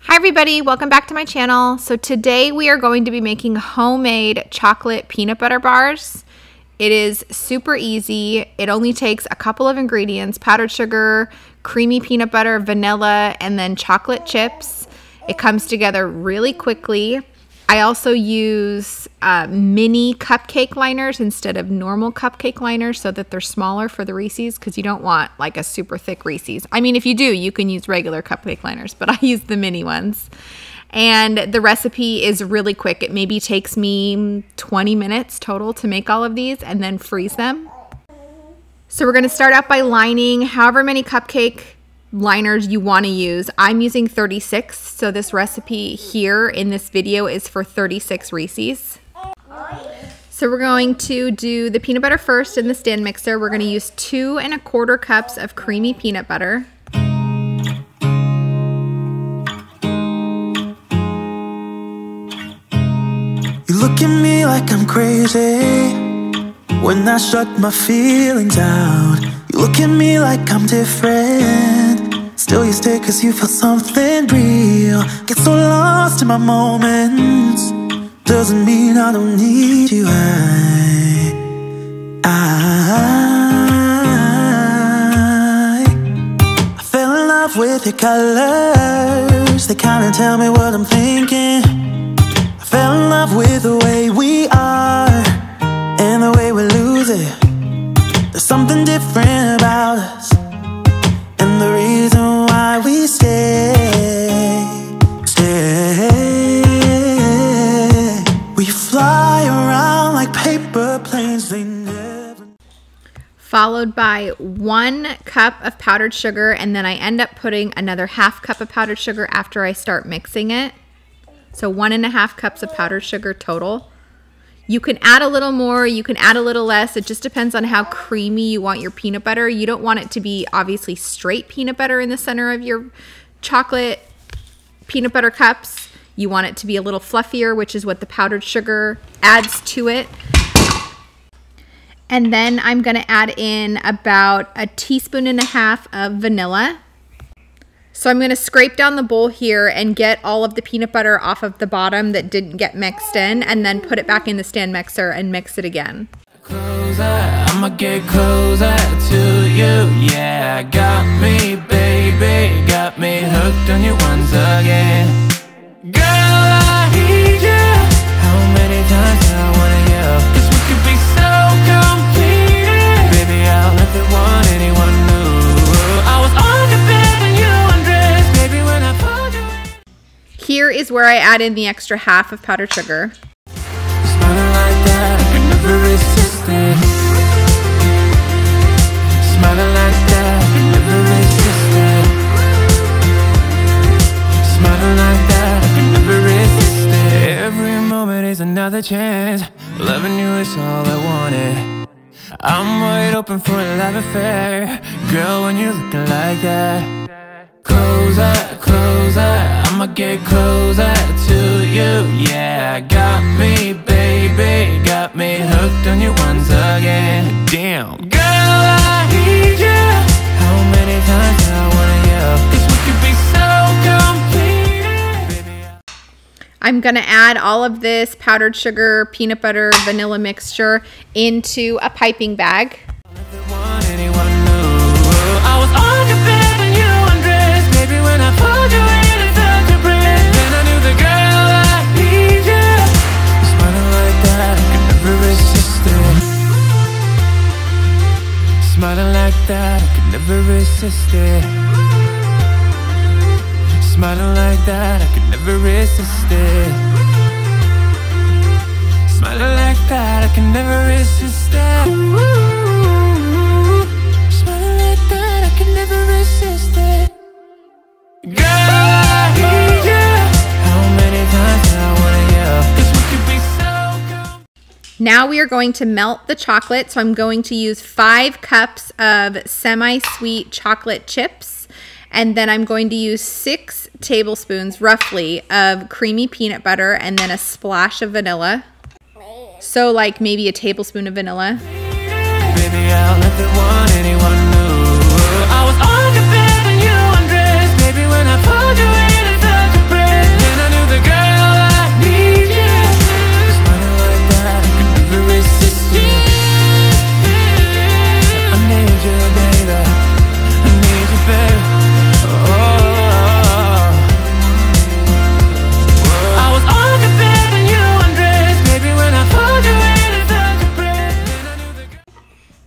Hi everybody, welcome back to my channel. So today we are going to be making homemade chocolate peanut butter bars. It is super easy. It only takes a couple of ingredients: powdered sugar, creamy peanut butter, vanilla, and then chocolate chips. It comes together really quickly. I also use mini cupcake liners instead of normal cupcake liners so that they're smaller for the Reeses, because you don't want like a super thick Reeses. I mean, if you do, you can use regular cupcake liners, but I use the mini ones. And the recipe is really quick. It maybe takes me 20 minutes total to make all of these and then freeze them. So we're gonna start out by lining however many cupcake liners you want to use. I'm using 36, so this recipe here in this video is for 36 Reeses. So we're going to do the peanut butter first in the stand mixer. We're going to use 2 1/4 cups of creamy peanut butter. You look at me like I'm crazy when I shut my feelings out. You look at me like I'm different, still you stay cause you feel something real. Get so lost in my moments, doesn't mean I don't need you. I fell in love with your colors, they kinda tell me what I'm thinking. I fell in love with the way we are and the way we lose it. There's something different about us, and the reason why we stay. We fly around like paper planes, they never. Followed by 1 cup of powdered sugar, and then I end up putting another 1/2 cup of powdered sugar after I start mixing it. So 1 1/2 cups of powdered sugar total. You can add a little more, you can add a little less. It just depends on how creamy you want your peanut butter. You don't want it to be obviously straight peanut butter in the center of your chocolate peanut butter cups. You want it to be a little fluffier, which is what the powdered sugar adds to it. And then I'm gonna add in about 1.5 teaspoons of vanilla. So I'm going to scrape down the bowl here and get all of the peanut butter off of the bottom that didn't get mixed in, and then put it back in the stand mixer and mix it again. Closer, I'ma get closer to you, yeah. Got me, baby, got me hooked on you once again. Girl, I need you. How many times do I wanna yell? 'Cause we could be so complete. Baby, I'll never want anyone new. I was on the bed when you undressed, baby, when I pulled you. Here is where I add in the extra 1/2 of powdered sugar. Smiling like that, I could never resist it. Smiling like that, I could never resist it. Smiling like that, I could never resist it. Every moment is another chance. Loving you is all I wanted. I'm wide open for a love affair. Girl, when you're looking like that. Closer, closer, I'ma get closer to you, yeah. Got me, baby, got me hooked on you once again. Damn. Girl, I need you. How many times do I wanna yell? 'Cause we could be so complete, baby. I'm going to add all of this powdered sugar, peanut butter, vanilla mixture into a piping bag. Smiling like that, I could never resist it. Smiling like that, I could never resist it. Smiling like that, I could never resist it. Ooh, smiling like that, I could never resist it. Girl, I need you. How many times do I wanna yell? 'Cause we could be so good. Now we are going to melt the chocolate. So I'm going to use 5 cups of semi-sweet chocolate chips. And then I'm going to use 6 tablespoons, roughly, of creamy peanut butter and then a splash of vanilla. So like maybe a tablespoon of vanilla. Baby, I'll never want anyone new. I was on the bed when you undressed, baby, when I pulled you in and felt your breath.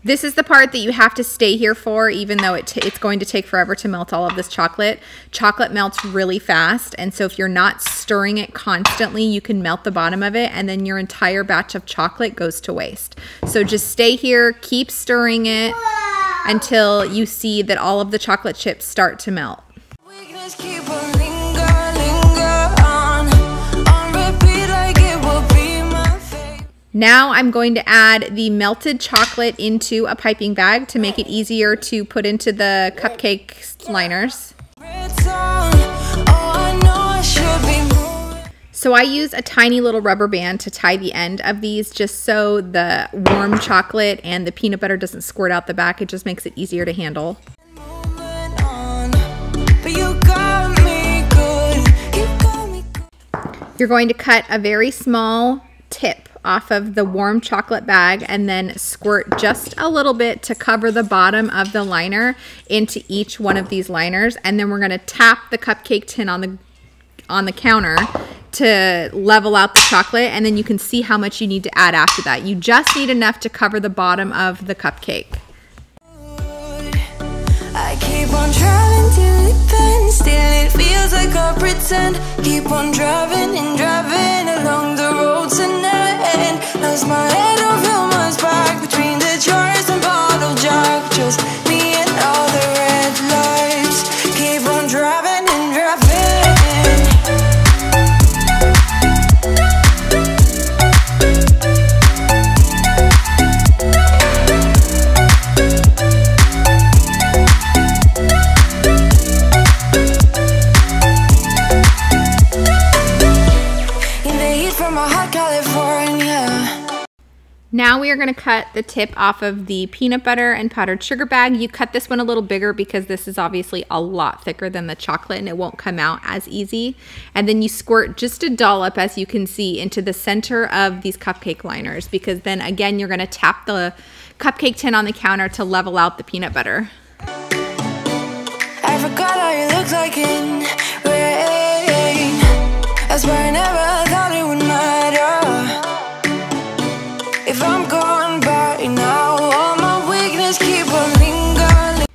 This is the part that you have to stay here for, even though it's going to take forever to melt all of this chocolate. Chocolate melts really fast, and so if you're not stirring it constantly, you can melt the bottom of it, and then your entire batch of chocolate goes to waste. So just stay here, keep stirring it until you see that all of the chocolate chips start to melt. Now I'm going to add the melted chocolate into a piping bag to make it easier to put into the cupcake liners. So I use a tiny little rubber band to tie the end of these just so the warm chocolate and the peanut butter doesn't squirt out the back. It just makes it easier to handle. You're going to cut a very small tip off of the warm chocolate bag and then squirt just a little bit to cover the bottom of the liner into each one of these liners, and then we're going to tap the cupcake tin on the counter to level out the chocolate, and then you can see how much you need to add after that. You just need enough to cover the bottom of the cupcake. I keep on driving till it bends, still it feels like I pretend. Keep on driving and driving along the road to never end. Lost my head, don't feel my spark between the jars and bottle jack. Just me and all the red lights. Keep on driving and driving. Now we are going to cut the tip off of the peanut butter and powdered sugar bag. You cut this one a little bigger because this is obviously a lot thicker than the chocolate and it won't come out as easy. And then you squirt just a dollop, as you can see, into the center of these cupcake liners, because then again you're going to tap the cupcake tin on the counter to level out the peanut butter. I forgot how you look like in rain. I swear I never thought it would matter. If I'm gone by now, all my weakness keep on lingering.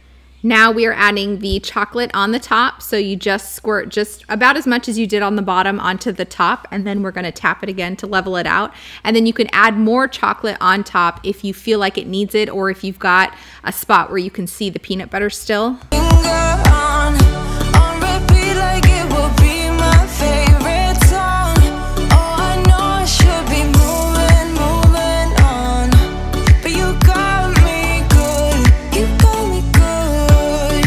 Now we are adding the chocolate on the top, so you just squirt just about as much as you did on the bottom onto the top, and then we're going to tap it again to level it out. And then you can add more chocolate on top if you feel like it needs it, or if you've got a spot where you can see the peanut butter still. On repeat like it will be my favorite song. Oh, I know I should be moving on, but you got me good, you got me good.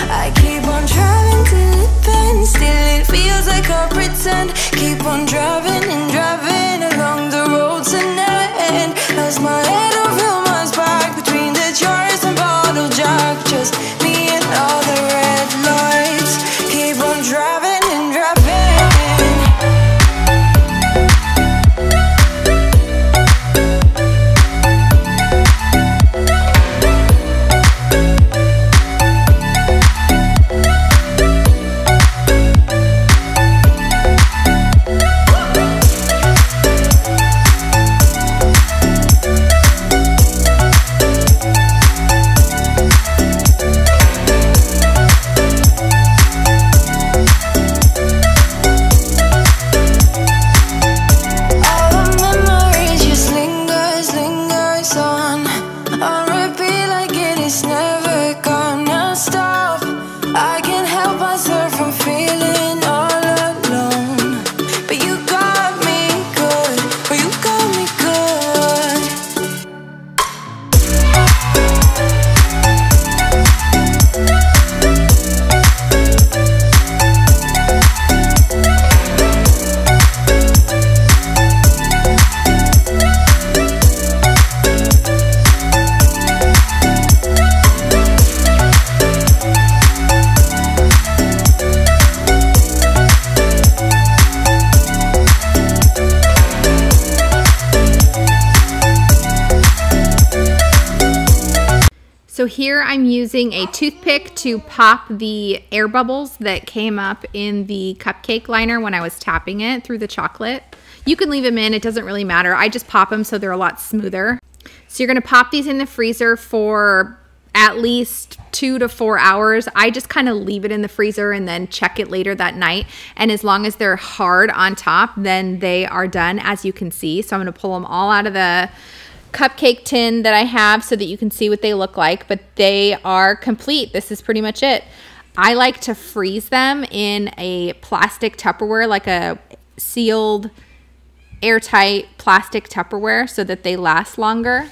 I keep on driving till it bends, still it feels like I pretend. Keep on driving and driving along the road to never end. Lost my head, don't feel my spark between the jars and bottle jack. Just me and all the red lights. Keep on driving and driving. So here I'm using a toothpick to pop the air bubbles that came up in the cupcake liner when I was tapping it through the chocolate. You can leave them in, it doesn't really matter. I just pop them so they're a lot smoother. So you're gonna pop these in the freezer for at least 2 to 4 hours. I just kind of leave it in the freezer and then check it later that night. And as long as they're hard on top, then they are done, as you can see. So I'm gonna pull them all out of the cupcake tin that I have so that you can see what they look like, but they are complete. This is pretty much it. I like to freeze them in a plastic Tupperware, like a sealed, airtight plastic Tupperware, so that they last longer.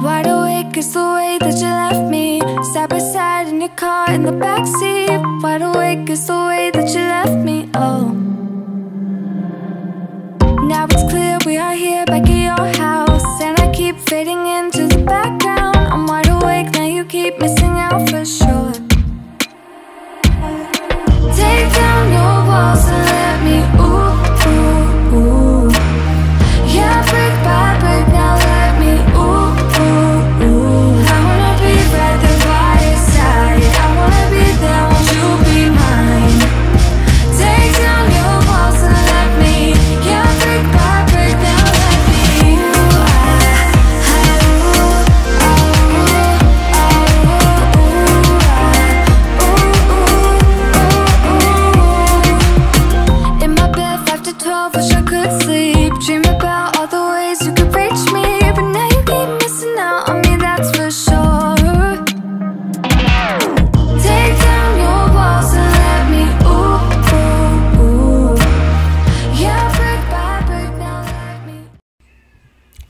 Wide awake is the way that you left me, side by side in your car in the backseat. Wide awake is the way that you left me, oh. Now it's clear we are here back at your house, and I keep fading into the background. I'm wide awake, now you keep missing out for sure. Take down your walls and let me, ooh, ooh, ooh. Yeah, brick by brick, now let me, ooh, ooh, ooh. I wanna be right there by your side, I wanna be there, won't you be mine? Take down your walls and let me, yeah, brick by brick, now let me, ooh, in my bed 5 to 12, wish I could sleep. Dream about all the ways you could reach me, but now you keep missing out on me, that's for sure. Take down your walls and let me, ooh, ooh, ooh. Yeah, brick by brick, now let me.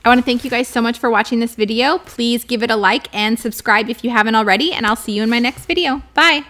I want to thank you guys so much for watching this video. Please give it a like and subscribe if you haven't already, and I'll see you in my next video. Bye.